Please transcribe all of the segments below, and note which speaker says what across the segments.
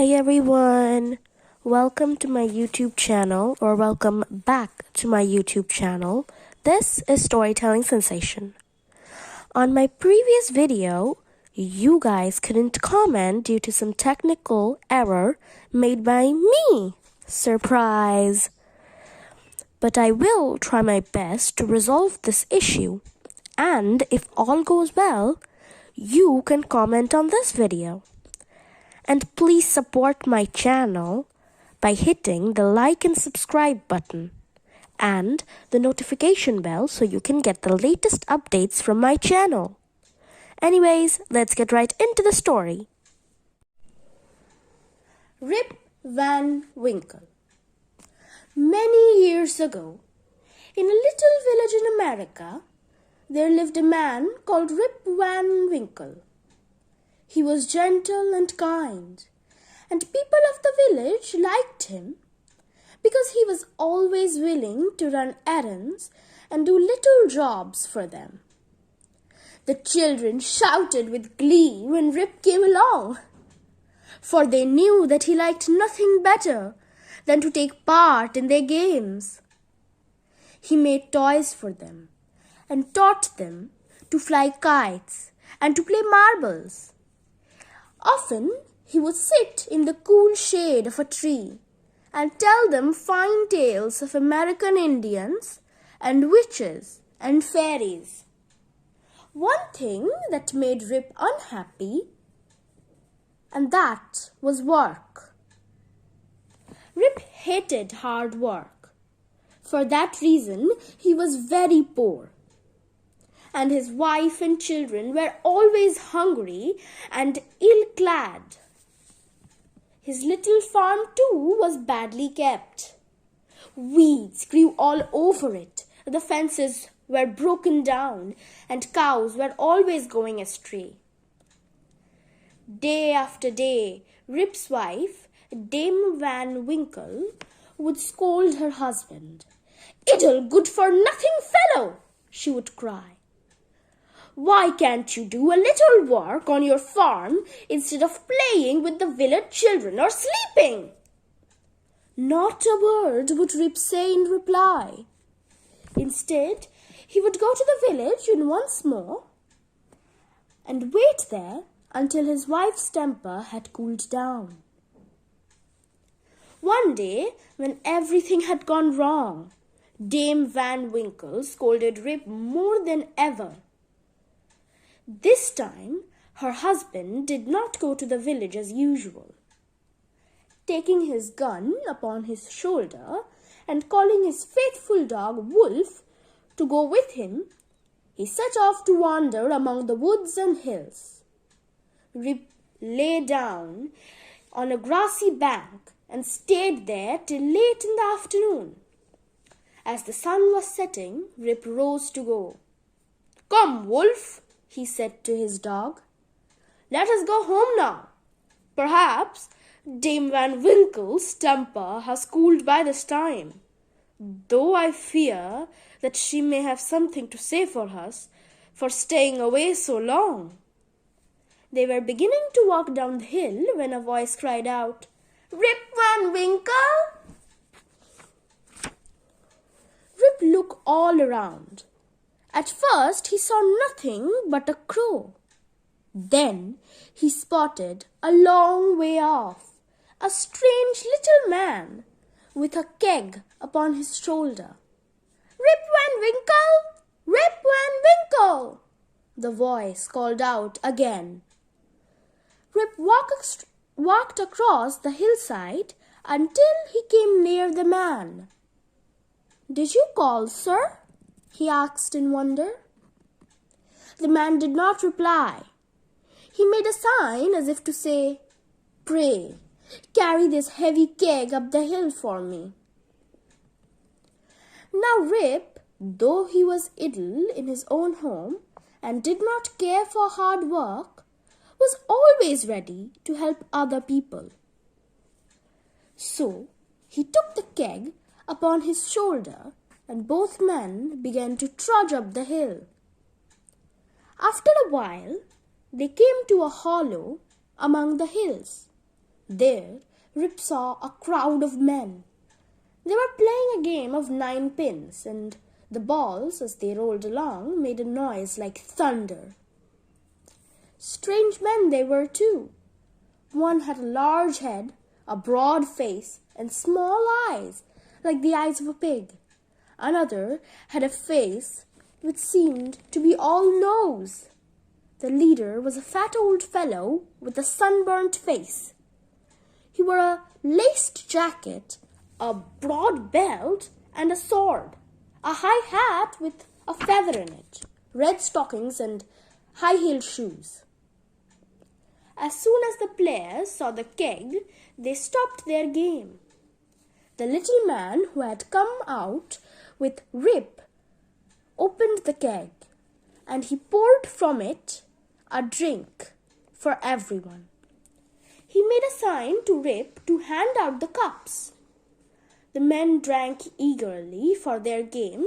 Speaker 1: Hey everyone, welcome to my YouTube channel, or welcome back to my YouTube channel. This is Storytelling Sensation. On my previous video, you guys couldn't comment due to some technical error made by me. Surprise! But I will try my best to resolve this issue. And if all goes well, you can comment on this video. And please support my channel by hitting the like and subscribe button and the notification bell so you can get the latest updates from my channel. Anyways, let's get right into the story. Rip Van Winkle. Many years ago, in a little village in America, there lived a man called Rip Van Winkle. He was gentle and kind, and people of the village liked him because he was always willing to run errands and do little jobs for them. The children shouted with glee when Rip came along, for they knew that he liked nothing better than to take part in their games. He made toys for them and taught them to fly kites and to play marbles. Often he would sit in the cool shade of a tree and tell them fine tales of American Indians and witches and fairies. One thing that made Rip unhappy, and that was work. Rip hated hard work. For that reason, he was very poor. And his wife and children were always hungry and ill-clad. His little farm, too, was badly kept. Weeds grew all over it, the fences were broken down, and cows were always going astray. Day after day, Rip's wife, Dame Van Winkle, would scold her husband. "Idle, good-for-nothing fellow!" she would cry. "Why can't you do a little work on your farm instead of playing with the village children or sleeping?" Not a word would Rip say in reply. Instead, he would go to the village once more and wait there until his wife's temper had cooled down. One day, when everything had gone wrong, Dame Van Winkle scolded Rip more than ever. This time, her husband did not go to the village as usual. Taking his gun upon his shoulder and calling his faithful dog Wolf to go with him, he set off to wander among the woods and hills. Rip lay down on a grassy bank and stayed there till late in the afternoon. As the sun was setting, Rip rose to go. "Come, Wolf," he said to his dog. "Let us go home now. Perhaps Dame Van Winkle's temper has cooled by this time, though I fear that she may have something to say for us for staying away so long." They were beginning to walk down the hill when a voice cried out, "Rip Van Winkle!" Rip looked all around. At first he saw nothing but a crow. Then he spotted a long way off a strange little man with a keg upon his shoulder. "Rip Van Winkle! Rip Van Winkle!" the voice called out again. Rip walked across the hillside until he came near the man. "Did you call, sir?" he asked in wonder. The man did not reply. He made a sign as if to say, "Pray, carry this heavy keg up the hill for me." Now Rip, though he was idle in his own home and did not care for hard work, was always ready to help other people. So he took the keg upon his shoulder and both men began to trudge up the hill. After a while, they came to a hollow among the hills. There, Rip saw a crowd of men. They were playing a game of 9 pins, and the balls, as they rolled along, made a noise like thunder. Strange men they were too. One had a large head, a broad face, and small eyes, like the eyes of a pig. Another had a face which seemed to be all nose. The leader was a fat old fellow with a sunburnt face. He wore a laced jacket, a broad belt, and a sword, a high hat with a feather in it, red stockings, and high-heeled shoes. As soon as the players saw the keg, they stopped their game. The little man who had come out with Rip opened the keg, and he poured from it a drink for everyone. He made a sign to Rip to hand out the cups. The men drank eagerly for their game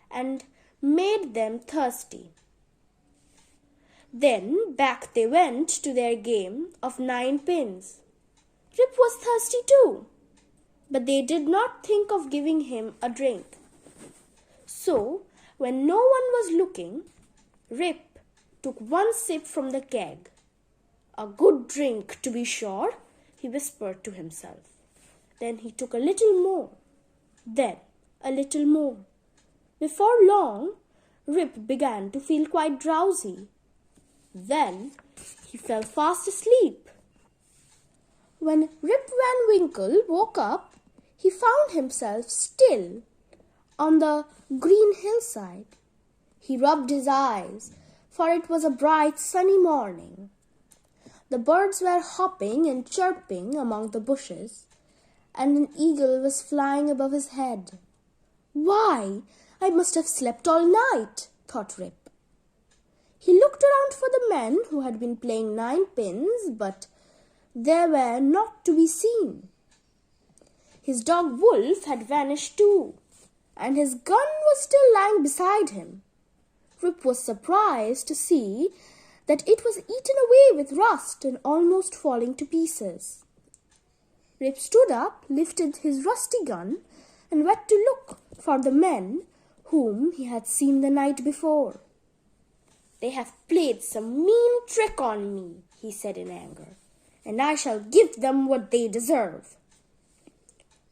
Speaker 1: and made them thirsty. Then back they went to their game of 9 pins. Rip was thirsty too, but they did not think of giving him a drink. So, when no one was looking, Rip took 1 sip from the keg. "A good drink, to be sure," he whispered to himself. Then he took a little more, then a little more. Before long, Rip began to feel quite drowsy. Then he fell fast asleep. When Rip Van Winkle woke up, he found himself still on the green hillside. He rubbed his eyes, for it was a bright sunny morning. The birds were hopping and chirping among the bushes, and an eagle was flying above his head. "Why, I must have slept all night," thought Rip. He looked around for the men who had been playing 9 pins, but they were not to be seen. His dog Wolf had vanished too, and his gun was still lying beside him. Rip was surprised to see that it was eaten away with rust and almost falling to pieces. Rip stood up, lifted his rusty gun, and went to look for the men whom he had seen the night before. "They have played some mean trick on me," he said in anger, "and I shall give them what they deserve."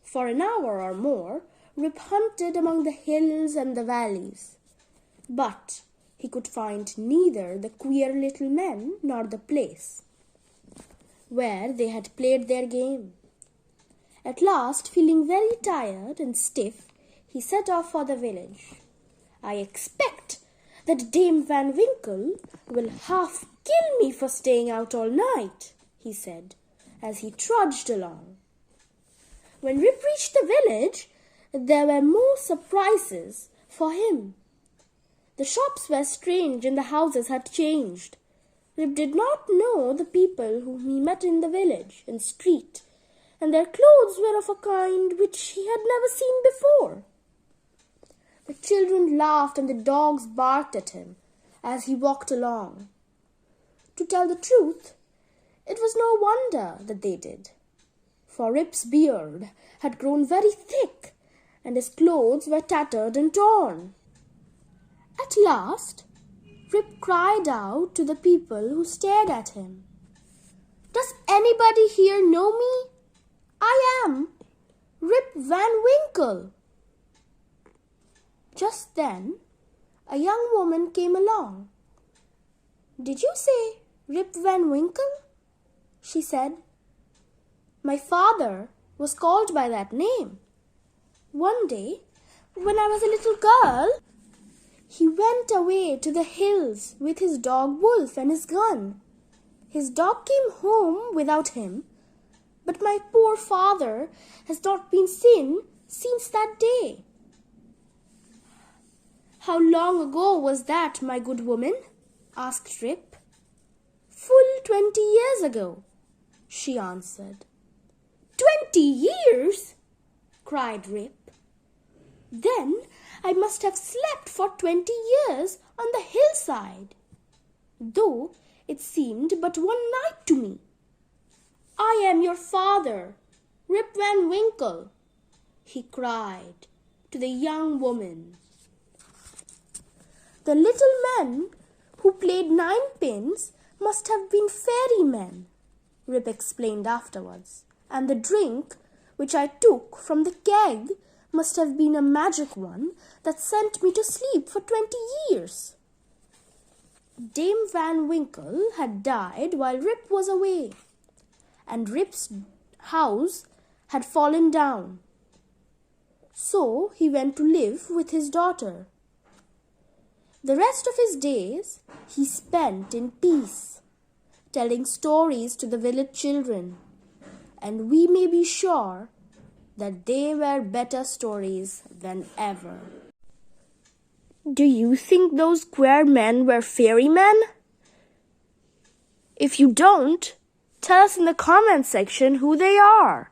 Speaker 1: For an hour or more, Rip hunted among the hills and the valleys, but he could find neither the queer little men nor the place where they had played their game. At last, feeling very tired and stiff, he set off for the village. "I expect that Dame Van Winkle will half kill me for staying out all night," he said, as he trudged along. When Rip reached the village, there were more surprises for him. The shops were strange and the houses had changed. Rip did not know the people whom he met in the village and street, and their clothes were of a kind which he had never seen before. The children laughed and the dogs barked at him as he walked along. To tell the truth, it was no wonder that they did, for Rip's beard had grown very thick and his clothes were tattered and torn. At last, Rip cried out to the people who stared at him, "Does anybody here know me? I am Rip Van Winkle." Just then, a young woman came along. "Did you say Rip Van Winkle?" she said. "My father was called by that name. One day, when I was a little girl, he went away to the hills with his dog Wolf and his gun. His dog came home without him, but my poor father has not been seen since that day." "How long ago was that, my good woman?" asked Rip. "Full 20 years ago," she answered. 20 years? cried Rip. "Then I must have slept for 20 years on the hillside, though it seemed but one night to me." I am your father, Rip Van Winkle, he cried to the young woman. The little men who played ninepins must have been fairy men, Rip explained afterwards, and the drink which I took from the keg must have been a magic one that sent me to sleep for 20 years. Dame Van Winkle had died while Rip was away, and Rip's house had fallen down. So he went to live with his daughter. The rest of his days he spent in peace, telling stories to the village children, and we may be sure that they were better stories than ever. Do you think those queer men were fairy men? If you don't, tell us in the comment section who they are.